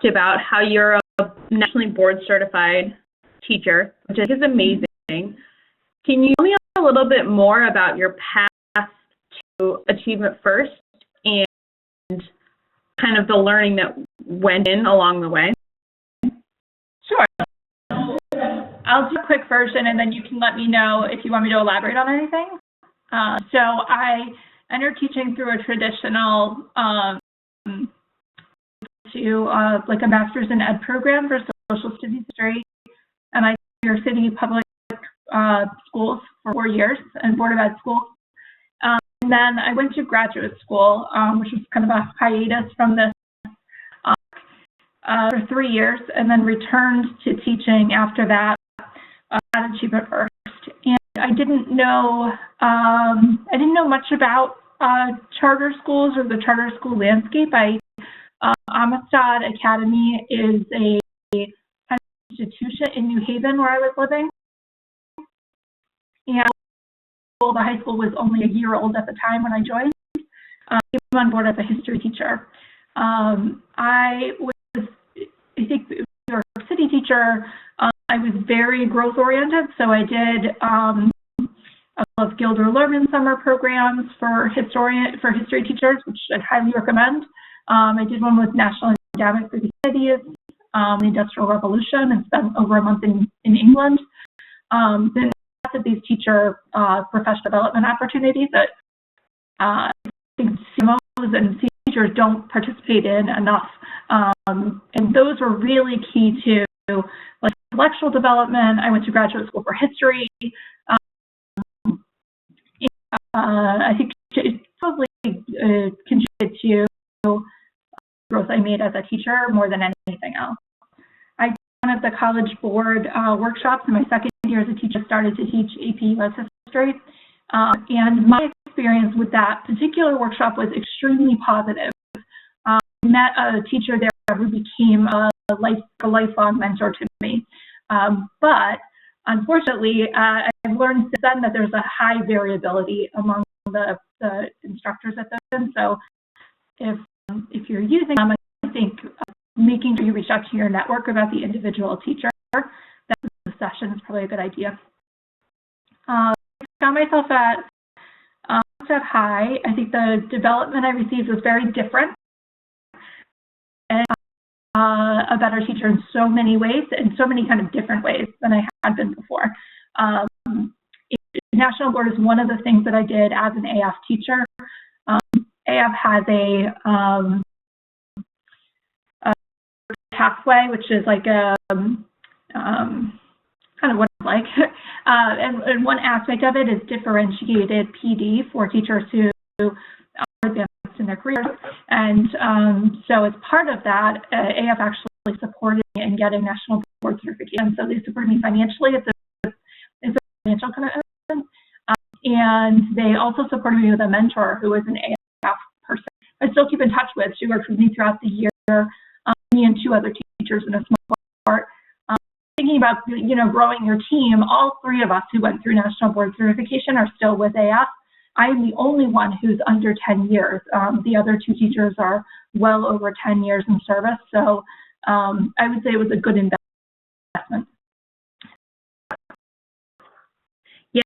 about how you're a nationally board certified teacher, which is amazing. Can you tell me a little bit more about your path to Achievement First and kind of the learning that went in along the way? Sure. I'll do a quick version, and then you can let me know if you want me to elaborate on anything. So I entered teaching through a traditional like a master's in ed program for social studies history, and I taught New York City public schools for 4 years and Board of Ed schools. And then I went to graduate school, which was kind of a hiatus from this for 3 years, and then returned to teaching after that at Achievement First. And I didn't know much about charter schools or the charter school landscape. Amistad Academy is a kind of institution in New Haven where I was living. And the high school was only a year old at the time when I joined. I came on board as a history teacher. I think, New York City teacher. I was very growth oriented, so I did a couple of Gilder Lehrman summer programs for history teachers, which I'd highly recommend. I did one with National Endowment for the Humanities, the Industrial Revolution, and spent over a month in England. Then lots of these teacher professional development opportunities that I think CMOs and teachers don't participate in enough. And those were really key to like intellectual development. I went to graduate school for history. I think it probably contributed to growth I made as a teacher more than anything else. I did one of the College Board workshops in my second year as a teacher, started to teach AP US History. And my experience with that particular workshop was extremely positive. I met a teacher there who became a lifelong mentor to me. But unfortunately, I've learned since then that there's a high variability among the instructors at those. And so if you're using them, I think making sure you reach out to your network about the individual teacher, that the session is probably a good idea. I found myself at High. I think the development I received was very different. And a better teacher in so many ways, in so many kind of different ways than I had been before. National Board is one of the things that I did as an AF teacher. AF has a pathway, which is like a kind of what it's like. And one aspect of it is differentiated PD for teachers who are advanced in their careers. And so as part of that, AF actually supported me in getting National Board certification. So they supported me financially. It's a financial commitment. And they also supported me with a mentor who was an AF person. I still keep in touch with. She worked with me throughout the year, me and 2 other teachers in a small part. Thinking about, growing your team, all 3 of us who went through National Board certification are still with AF. I am the only one who's under 10 years. The other 2 teachers are well over 10 years in service. So I would say it was a good investment. Yeah,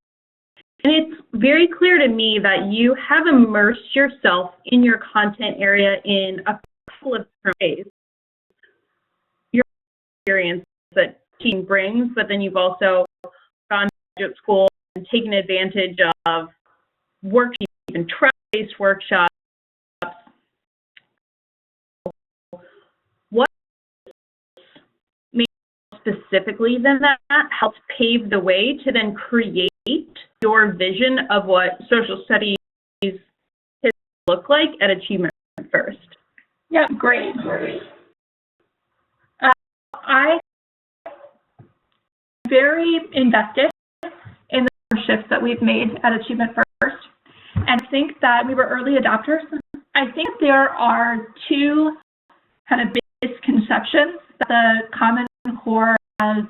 and it's very clear to me that you have immersed yourself in your content area in a couple of different ways. Your experience that teaching brings, but then you've also gone to graduate school and taken advantage of workshops, even trial-based workshops. What specifically then that helps pave the way to then create your vision of what social studies look like at Achievement First? Yeah, great. I'm very invested in the shifts that we've made at Achievement First, and I think that we were early adopters. I think there are 2 kind of big misconceptions that the Common Core has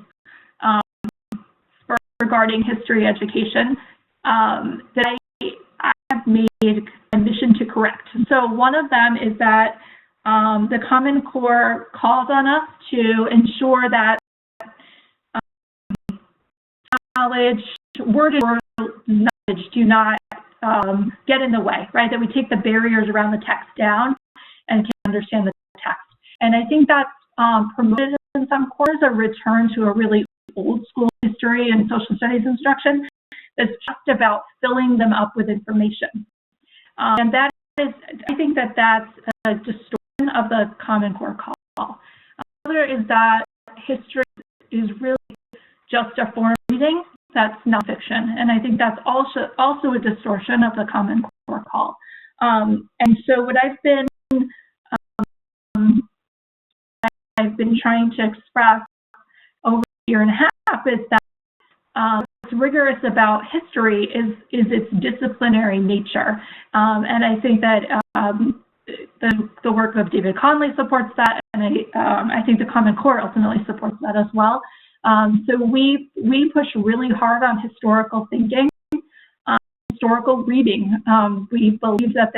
regarding history education that I have made a mission to correct. So one of them is that the Common Core calls on us to ensure that knowledge, word knowledge do not get in the way, right? That we take the barriers around the text down and can understand the text. And I think that's promoted in some courses, a return to a really old school history and social studies instruction that's just about filling them up with information. And that is, I think that that's a distortion of the Common Core call. Another is that history is really just a form of reading that's nonfiction, and I think that's also a distortion of the Common Core call. And so what I've been trying to express over a year and a half is that what's rigorous about history is its disciplinary nature, and I think that the work of David Conley supports that, and I think the Common Core ultimately supports that as well. So we push really hard on historical thinking, historical reading. We believe that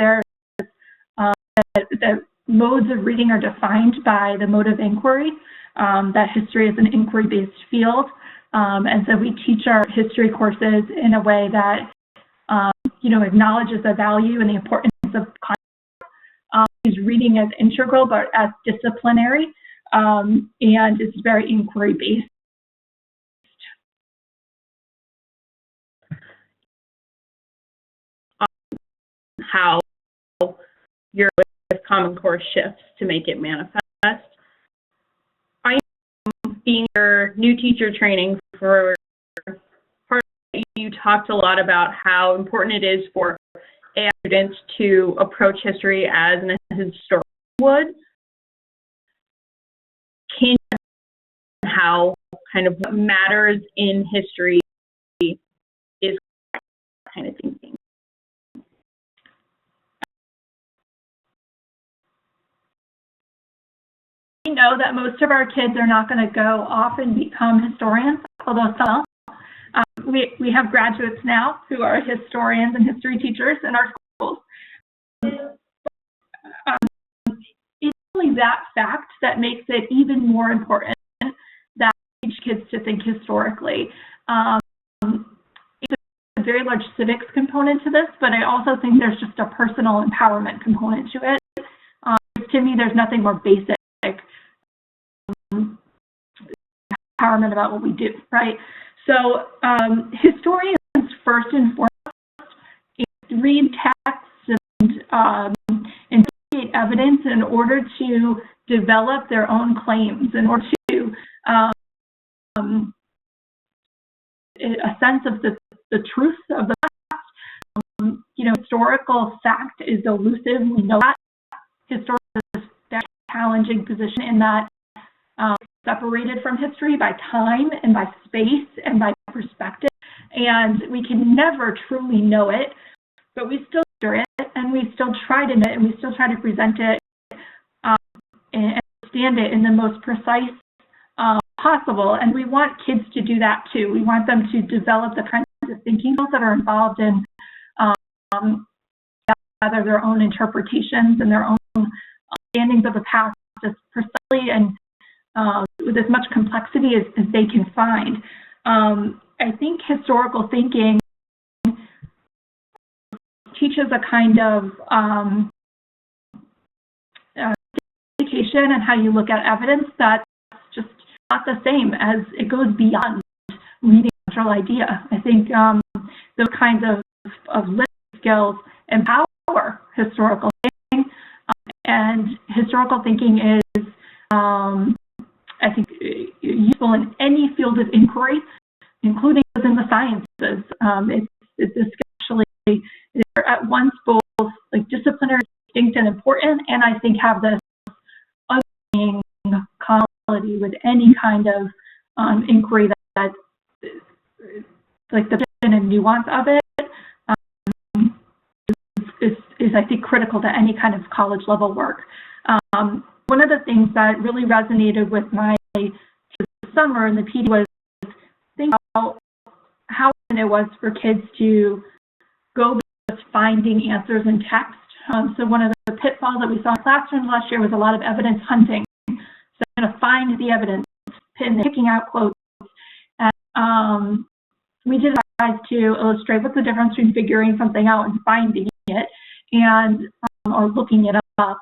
that modes of reading are defined by the mode of inquiry, that history is an inquiry-based field, and so we teach our history courses in a way that acknowledges the value and the importance of content, is reading as integral but as disciplinary, and it's very inquiry-based. How your Common Core shifts to make it manifest. I am being your new teacher training for part of it, you talked a lot about how important it is for AI students to approach history as an historian would. Can you how kind of what matters in history is kind of thinking? We know that most of our kids are not going to go off and become historians, although some will. We have graduates now who are historians and history teachers in our schools. It's really that fact that makes it even more important that we teach kids to think historically. It's a very large civics component to this, but I also think there's just a personal empowerment component to it. To me, there's nothing more basic empowerment about what we do, right? So historians, first and foremost, read texts and investigate evidence in order to develop their own claims, in order to a sense of the truth of the past. Historical fact is elusive. We know that. Historical is a challenging position in that separated from history by time and by space and by perspective, and we can never truly know it, but we still hear it, and we still try to know it, and we still try to present it and understand it in the most precise possible, and we want kids to do that too. We want them to develop the kinds of thinking skills that are involved in gather their own interpretations and their own understandings of the past as precisely and with as much complexity as they can find. I think historical thinking teaches a kind of education and how you look at evidence that's just not the same, as it goes beyond reading a central idea. I think those kinds of listening skills empower historical thinking, and historical thinking is I think useful in any field of inquiry, including within the sciences. It's especially, they're at once both like disciplinary, distinct, and important, and I think have this underlying quality with any kind of inquiry that like the vision and nuance of it is I think critical to any kind of college level work. One of the things that really resonated with my summer in the PD was thinking about how important it was for kids to go just finding answers in text So one of the pitfalls that we saw in classrooms last year was a lot of evidence hunting. So I'm going to find the evidence, picking out quotes. And we did try to illustrate what's the difference between figuring something out and finding it, and or looking it up.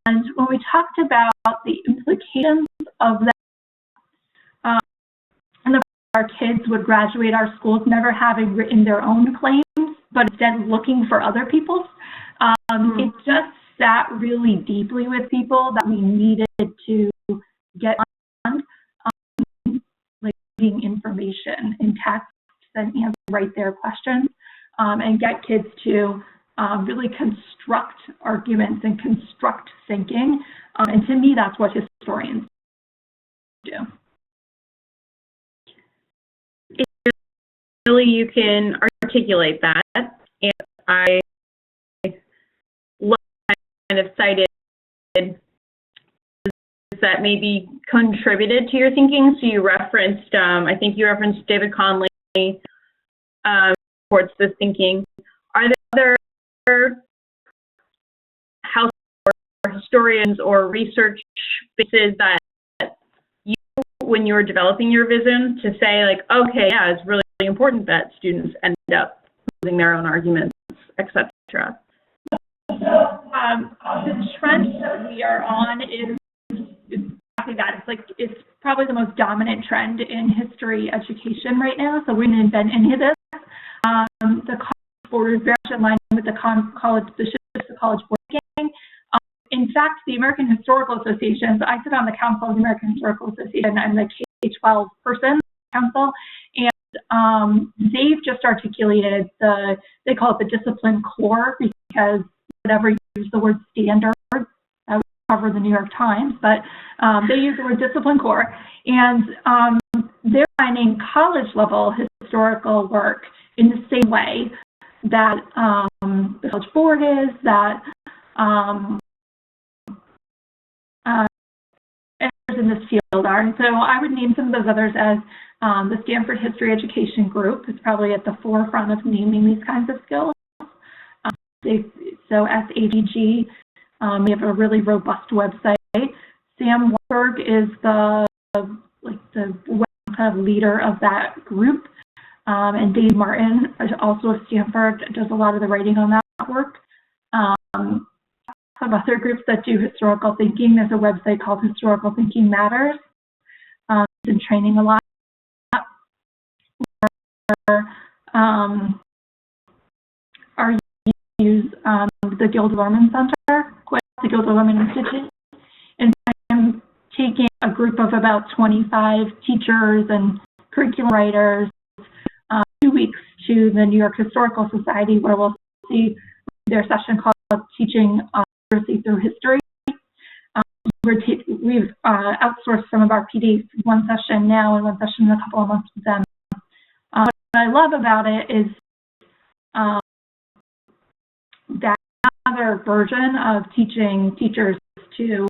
And when we talked about the implications of that, and our kids would graduate our schools never having written their own claims, but instead looking for other people's. It just sat really deeply with people that we needed to get on, like reading information in text and write their questions, and get kids to really construct arguments and construct thinking. And to me, that's what historians do. Really, you can articulate that, and I kind of cited that maybe contributed to your thinking. So you referenced, I think you referenced David Conley towards this thinking. Are there other house or historians or research bases that you, when you were developing your vision, to say like, okay, yeah, it's really important that students end up using their own arguments, etc.? The trend that we are on is exactly that. It's probably the most dominant trend in history education right now. So we didn't invent any of this. The College Board is very much in line with the College Board thinking. In fact, the American Historical Association, so I sit on the Council of the American Historical Association. I'm the K-12 person council, and they've just articulated they call it the discipline core, because whenever you use the word standard, that would cover the New York Times, but they use the word discipline core, and they're finding college level historical work in the same way that the College Board is, that in this field are. And so I would name some of those others as the Stanford History Education Group is probably at the forefront of naming these kinds of skills. So SAGG, we have a really robust website. Sam Weinberg is the kind of leader of that group, and Dave Martin, also of Stanford, does a lot of the writing on that work. Some other groups that do historical thinking. There's a website called Historical Thinking Matters. Been training a lot. Our use the Gilder Lehrman Center, the Gilder Lehrman Institute, and I'm taking a group of about 25 teachers and curriculum writers 2 weeks to the New York Historical Society, where we'll see their session called Teaching Literacy Through History. We've outsourced some of our PDs, one session now and one session in a couple of months with them. What I love about it is that another version of teaching teachers to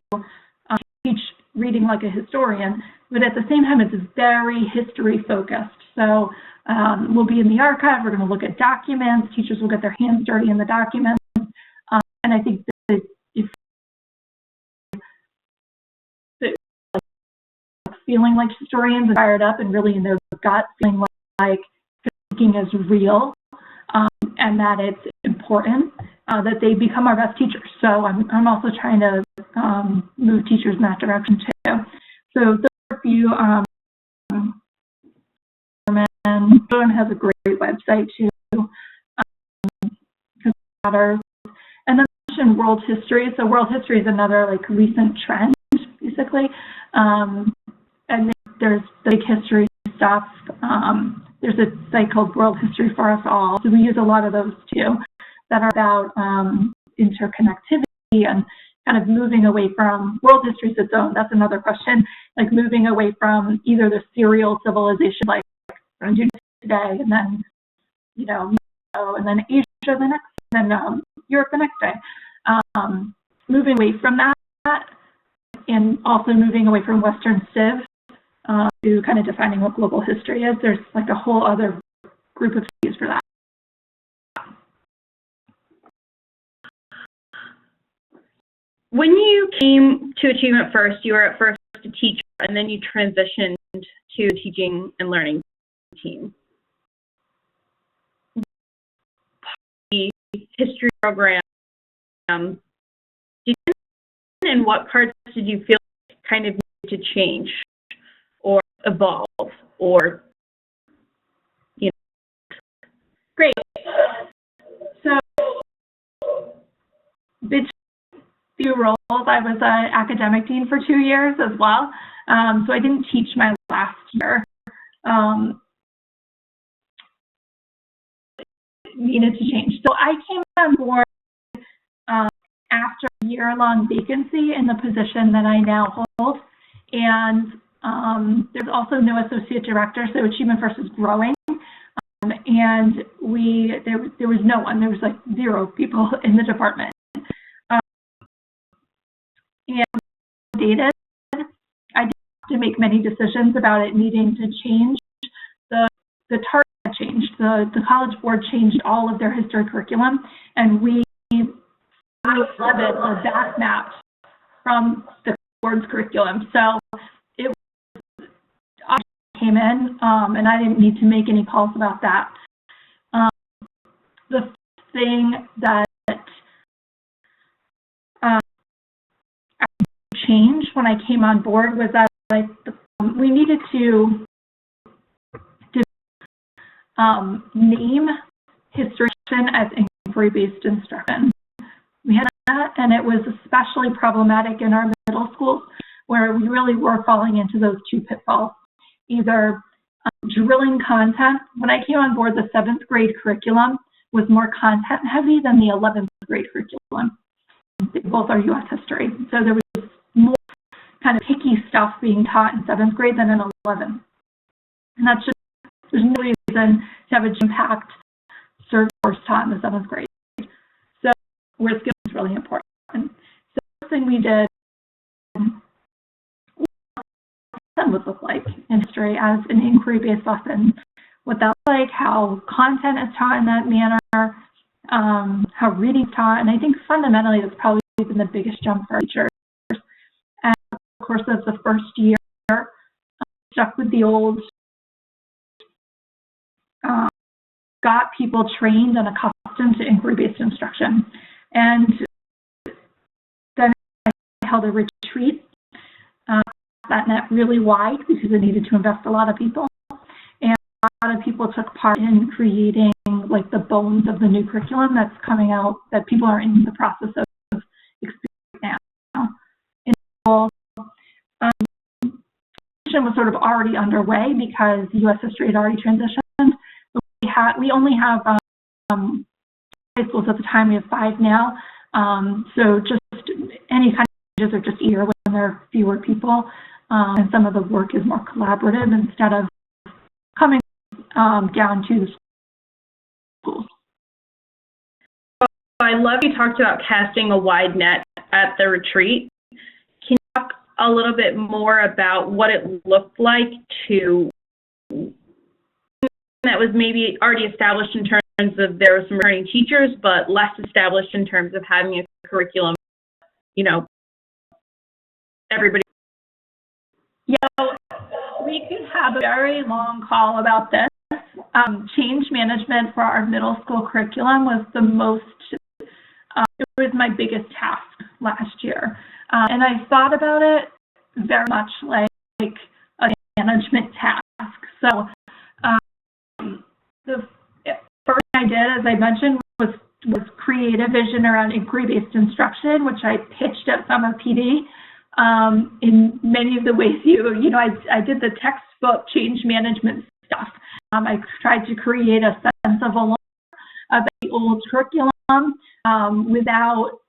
teach reading like a historian, but at the same time it's very history focused. So we'll be in the archive, we're going to look at documents, teachers will get their hands dirty in the documents, and I think that if feeling like historians and fired up and really in their gut, feeling like thinking is real, and that it's important that they become our best teachers. So I'm also trying to move teachers in that direction too. So there are a few. Jordan has a great website too. Matters. And then I mentioned world history. So world history is another like recent trend, basically. And there's big history stuff. There's a site called World History for Us All. So we use a lot of those too, that are about interconnectivity and kind of moving away from world history its own. That's another question, like moving away from either the serial civilization, like we're going to do today, and then and then Asia the next, and then Europe the next day. Moving away from that, and also moving away from Western Civ. To kind of defining what global history is. There's like a whole other group of studies for that. when you came to Achievement First, you were at first a teacher, and then you transitioned to teaching and learning team. The history program, and what parts did you feel kind of needed to change or evolve or, you know? Great. So, between few roles, I was an academic dean for 2 years as well. So I didn't teach my last year. Needed to change. So I came on board after a year-long vacancy in the position that I now hold. And there's also no associate director, so Achievement First is growing. And there was no one. There was like 0 people in the department. And dated, I did have to make many decisions about it needing to change. The target changed. The College Board changed all of their history curriculum, and we were back mapped from the board's curriculum. So I came in, and I didn't need to make any calls about that. The thing that changed when I came on board was that we needed to name history as inquiry-based instruction. We had that, and it was especially problematic in our middle schools, where we really were falling into those 2 pitfalls. Either drilling content. When I came on board, the 7th grade curriculum was more content-heavy than the 11th grade curriculum. They both are U.S. history, so there was more kind of picky stuff being taught in 7th grade than in 11th. And that's just, there's no reason to have a jam-packed course taught in the 7th grade. So where skill is really important. So the first thing we did, what would look like in history as an inquiry-based lesson, what that looks like, how content is taught in that manner, how reading is taught, and I think fundamentally that's probably been the biggest jump for our teachers. And of course, of the first year, stuck with the old, got people trained and accustomed to inquiry-based instruction. And then I held a retreat that net really wide because it needed to invest a lot of people. And a lot of people took part in creating like the bones of the new curriculum that's coming out, that people are in the process of experiencing now. In school, transition was sort of already underway because U.S. history had already transitioned. We only have high schools at the time. We have 5 now. So just any kind of changes are just easier when there are fewer people, and some of the work is more collaborative instead of coming down to the schools. I love you talked about casting a wide net at the retreat. Can you talk a little bit more about what it looked like to that was maybe already established in terms of there were some returning teachers, but less established in terms of having a curriculum, you know, everybody? Yeah, we could have a very long call about this. Change management for our middle school curriculum was the most, it was my biggest task last year. And I thought about it very much like a management task. So the first thing I did, as I mentioned, was create a vision around inquiry-based instruction, which I pitched at Summer PD. In many of the ways you know, I did the textbook change management stuff. I tried to create a sense of allure of the old curriculum without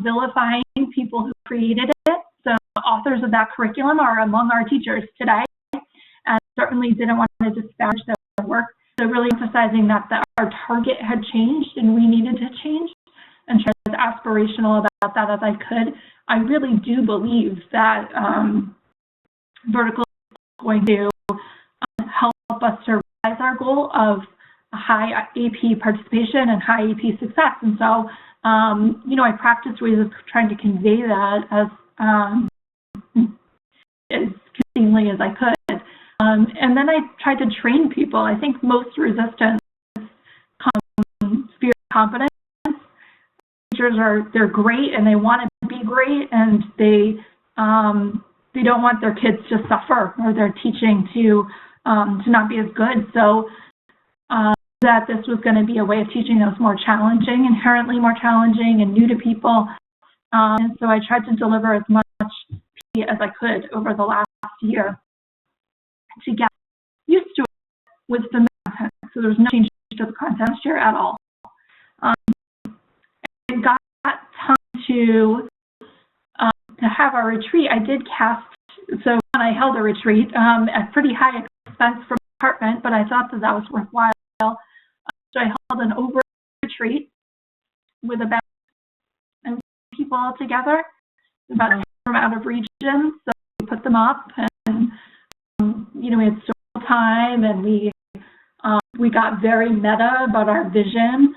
vilifying people who created it. So the authors of that curriculum are among our teachers today, and certainly didn't want to disparage their work. So really emphasizing that our target had changed and we needed to change, and try to be as aspirational about that as I could. I really do believe that vertical is going to help us to realize our goal of high AP participation and high AP success. And so I practiced ways of trying to convey that as convincingly as I could. And then I tried to train people. I think most resistance comes from fear of confidence. Teachers they're great and they want to be great, and they don't want their kids to suffer or their teaching to not be as good. So that this was going to be a way of teaching that was more challenging, inherently more challenging and new to people. And so I tried to deliver as much as I could over the last year to get used to it with the content. So there's no change to the content last year at all. I got time to have our retreat. I did cast, so when I held a retreat at pretty high expense for my department, but I thought that was worthwhile. So I held an over retreat with about people all together, about 10 from out of region. So we put them up, and we had social time, and we got very meta about our vision.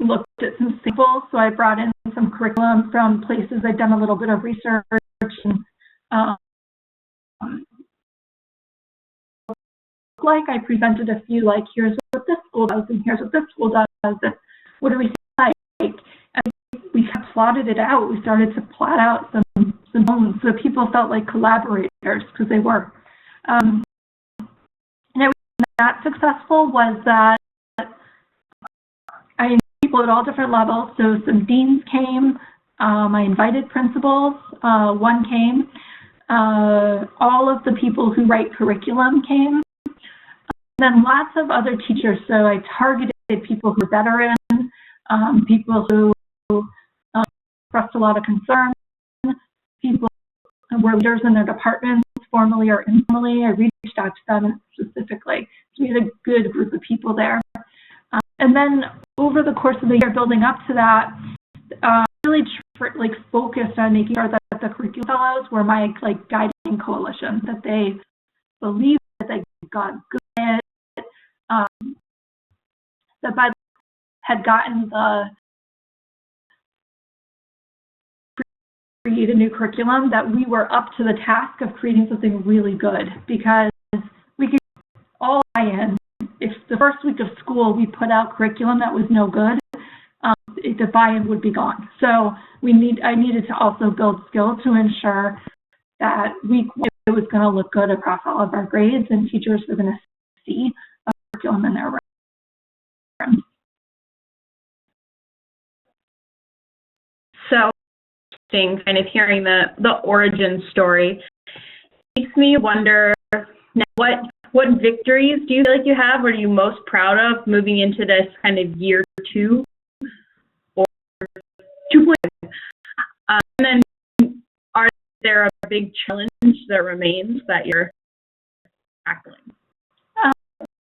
Looked at some samples, so I brought in some curriculum from places. I'd done a little bit of research, and I presented a few, like, here's what this school does, and here's what this school does, and what do we see like? And we plotted it out. We started to plot out some bones, so people felt like collaborators, because they were. And it was not successful was that I people at all different levels. So some deans came. I invited principals. One came. All of the people who write curriculum came. Then lots of other teachers. So I targeted people who were veterans, people who expressed a lot of concern, people who were leaders in their departments, formally or informally. I reached out to them specifically. So we had a good group of people there. And then over the course of the year, building up to that, really focused on making sure that the curriculum fellows were my guiding coalition, that they believed that they got good at it, that by had gotten the create a new curriculum, that we were up to the task of creating something really good, because we could all buy in. If the first week of school we put out curriculum that was no good, the buy-in would be gone. So I needed to also build skill to ensure that it was going to look good across all of our grades, and teachers were going to see a curriculum in their room. So interesting, kind of hearing the origin story. Makes me wonder now, what victories do you feel like you have, or are you most proud of moving into this kind of year 2 or 2.0? And then are there a big challenge that remains that you're tackling?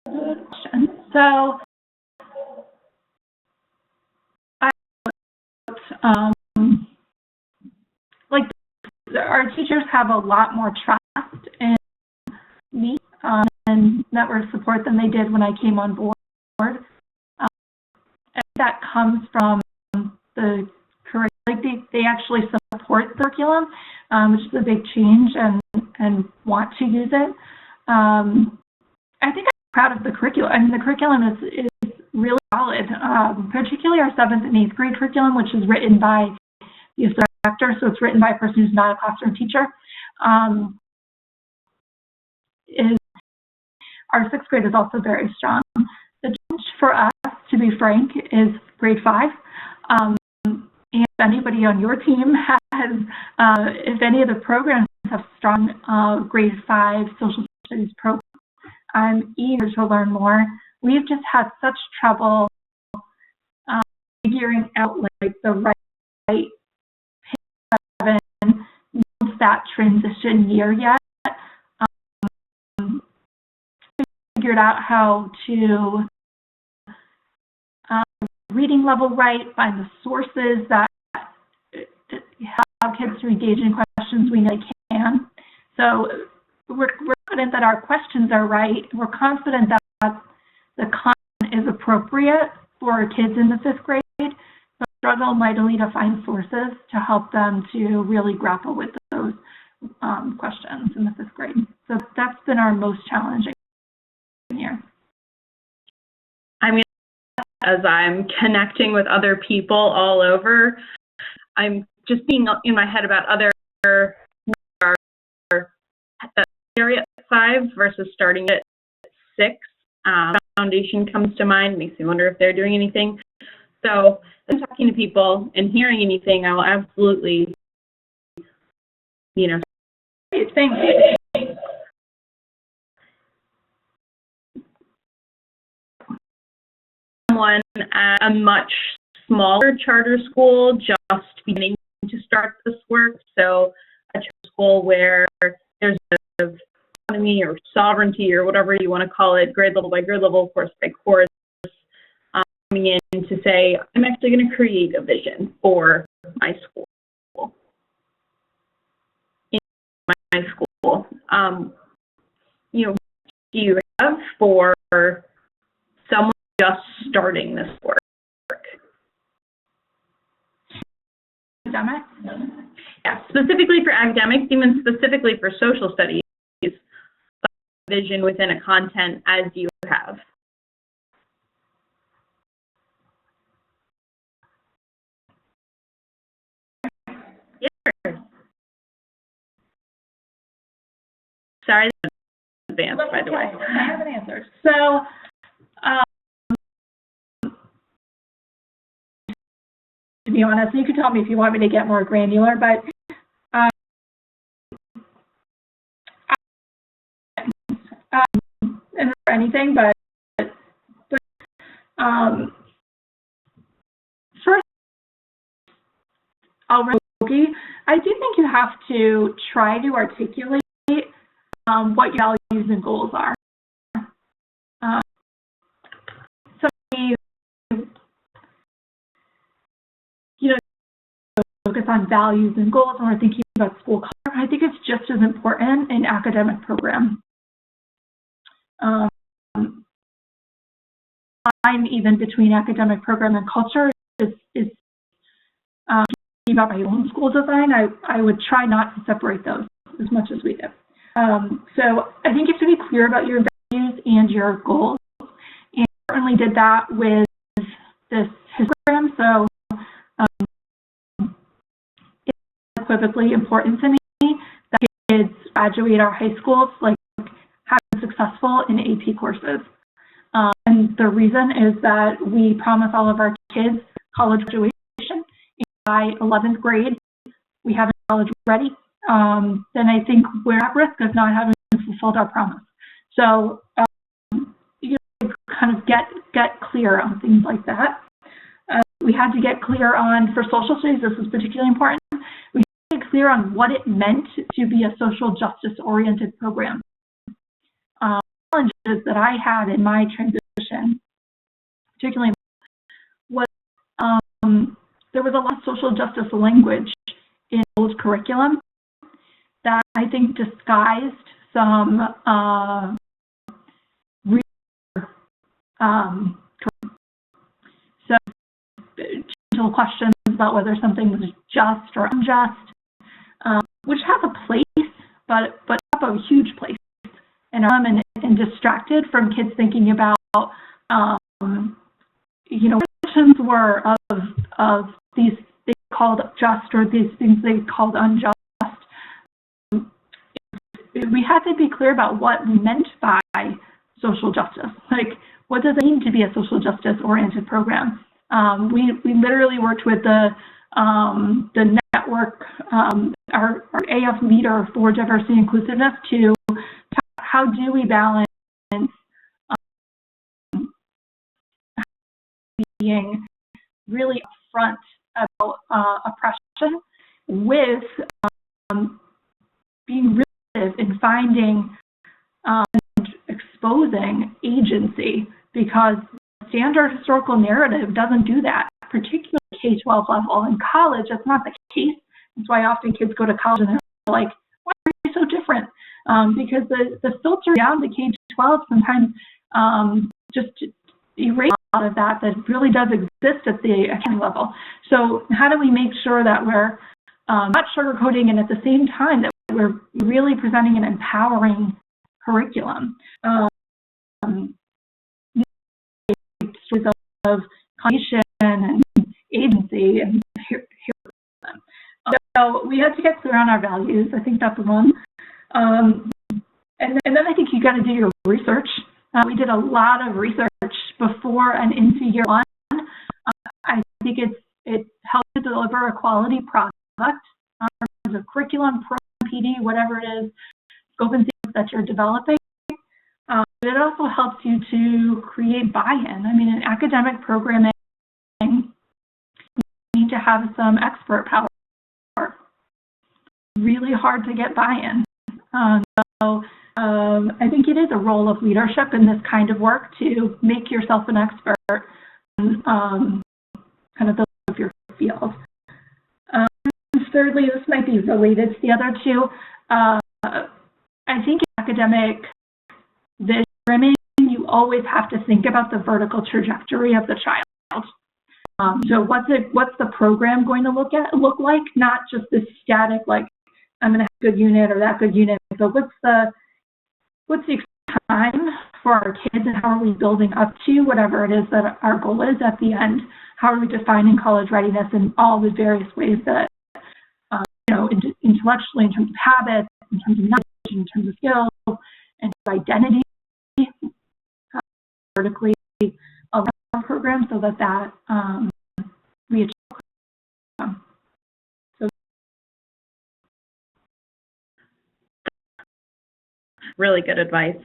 Good question. So our teachers have a lot more trust in me and network support than they did when I came on board. And that comes from the curriculum. They actually support the curriculum, which is a big change, and want to use it. I think I'm proud of the curriculum. I mean, the curriculum is really solid, particularly our 7th and 8th grade curriculum, which is written by the director, so it's written by a person who's not a classroom teacher. Our 6th grade is also very strong. The challenge for us, to be frank, is grade 5. And if anybody on your team has, if any of the programs have strong grade 5 social studies programs, I'm eager to learn more. We've just had such trouble figuring out the right that transition year yet. Figured out how to reading level right, find the sources that allow kids to engage in questions we know they can. So we're confident that our questions are right. We're confident that the content is appropriate for kids in the 5th grade, but struggle mightily to find sources to help them to really grapple with those questions in the 5th grade. So that's been our most challenging year. I mean, as I'm connecting with other people all over, I'm just being in my head about other area at 5 versus starting at 6. Foundation comes to mind, makes me wonder if they're doing anything. So I'm talking to people and hearing anything, I will absolutely, Thanks. Someone at a much smaller charter school just beginning to start this work. So a charter school where there's a autonomy or sovereignty or whatever you want to call it, grade level by grade level, course by course, coming in to say, I'm actually going to create a vision for my school. In my school, do you have for someone just starting this work? Academics? Yeah, specifically for academics, even specifically for social studies, vision within a content as you have. Yeah. Sorry, that's advanced, by the way. I have an answer. So, to be honest, you can tell me if you want me to get more granular, but and for anything, but first, I do think you have to try to articulate what your values and goals are. So focus on values and goals when we're thinking about school culture. I think it's just as important in academic programs. Line even between academic program and culture is about my own school design. I would try not to separate those as much as we do. So I think you have to be clear about your values and your goals. And I certainly did that with this program. So it's unequivocally important to me that kids graduate our high schools like having successful in AP courses. And the reason is that we promise all of our kids college graduation. And by 11th grade, we have college ready. Then I think we're at risk of not having fulfilled our promise. So kind of get clear on things like that. We had to get clear on, for social studies, this is particularly important, we had to get clear on what it meant to be a social justice-oriented program. Challenges that I had in my transition, particularly, was there was a lot of social justice language in old curriculum that I think disguised some so gentle questions about whether something was just or unjust, which has a place, but have a huge place, and distracted from kids thinking about questions were of these things called just or these things they called unjust. We had to be clear about what we meant by social justice. Like, what does it mean to be a social justice-oriented program? We literally worked with the network, our AF leader for diversity and inclusiveness to how do we balance being really upfront about oppression with being really in finding and exposing agency, because standard historical narrative doesn't do that, particularly K-12 level. In college, that's not the case. That's why often kids go to college and they're like, why are you so different? Because the filter down to K-12 sometimes just erase of that really does exist at the academy level. So how do we make sure that we're not sugarcoating and at the same time that we're really presenting an empowering curriculum? Stories of contribution and agency and heroism. So we have to get clear on our values. I think that's one. And then I think you got to do your research. We did a lot of research before and into year one. I think it helps to deliver a quality product in terms of curriculum, program, PD, whatever it is, scope and sequence that you're developing. But it also helps you to create buy-in. I mean, in academic programming, you need to have some expert power. Really hard to get buy-in. So I think it is a role of leadership in this kind of work to make yourself an expert in kind of of your field. Thirdly, this might be related to the other two. I think in academic vision, you always have to think about the vertical trajectory of the child. So what's the program going to look like? Not just this static, like I'm going to have a good unit or that good unit, but what's the time for our kids and how are we building up to whatever it is that our goal is at the end? How are we defining college readiness in all the various ways that, intellectually, in terms of habits, in terms of knowledge, in terms of skills, and identity, vertically around our program so that we achieve. So really good advice.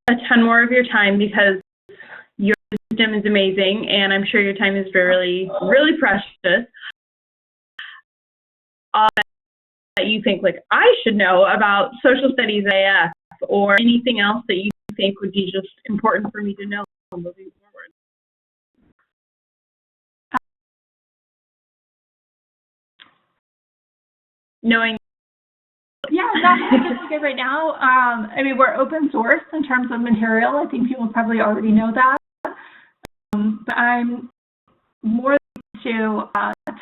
A ton more of your time because your wisdom is amazing, and I'm sure your time is really, really precious. That you think, like, I should know about social studies AF or anything else that you think would be just important for me to know moving forward? Knowing. Yeah, that's good right now. I mean, we're open source in terms of material. I think people probably already know that. But I'm more to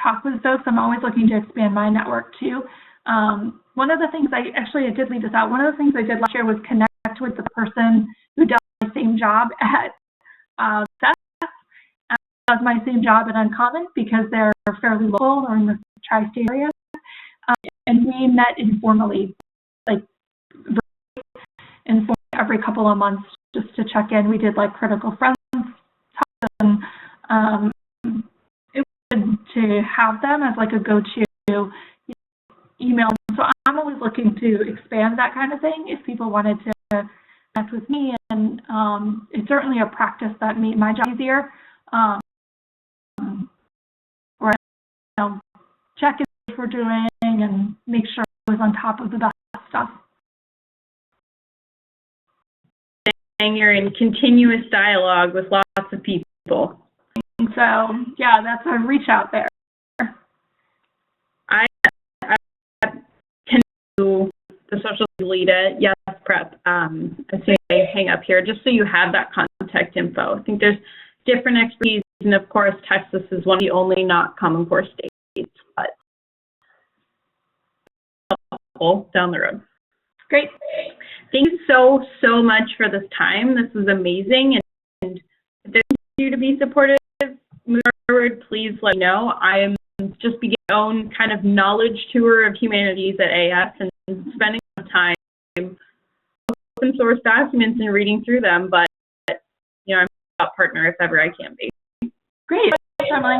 talk with folks. I'm always looking to expand my network too. One of the things I did leave this out. One of the things I did last year was connect with the person who does my same job at SES, does my same job at Uncommon because they're fairly local or in the tri-state area. And we met informally, like every couple of months just to check in. We did like critical friends talks, and it was good to have them as like a go-to email. So I'm always looking to expand that kind of thing if people wanted to connect with me. And it's certainly a practice that made my job easier. Or check in what we're doing and make sure I was on top of the best stuff. And you're in continuous dialogue with lots of people. So yeah, that's a reach out there. I can do the social leader, yes, prep, as soon as I hang up here, just so you have that contact info. I think there's different expertise, and of course, Texas is one of the only not Common Core states, but down the road. Great. Thank you so, so much for this time. This was amazing. And if there's you to be supportive moving forward, please let me know. I am just beginning my own kind of knowledge tour of humanities at AF and spending time open source documents and reading through them. But, I'm a partner if ever I can be. Great. Thanks, Emily.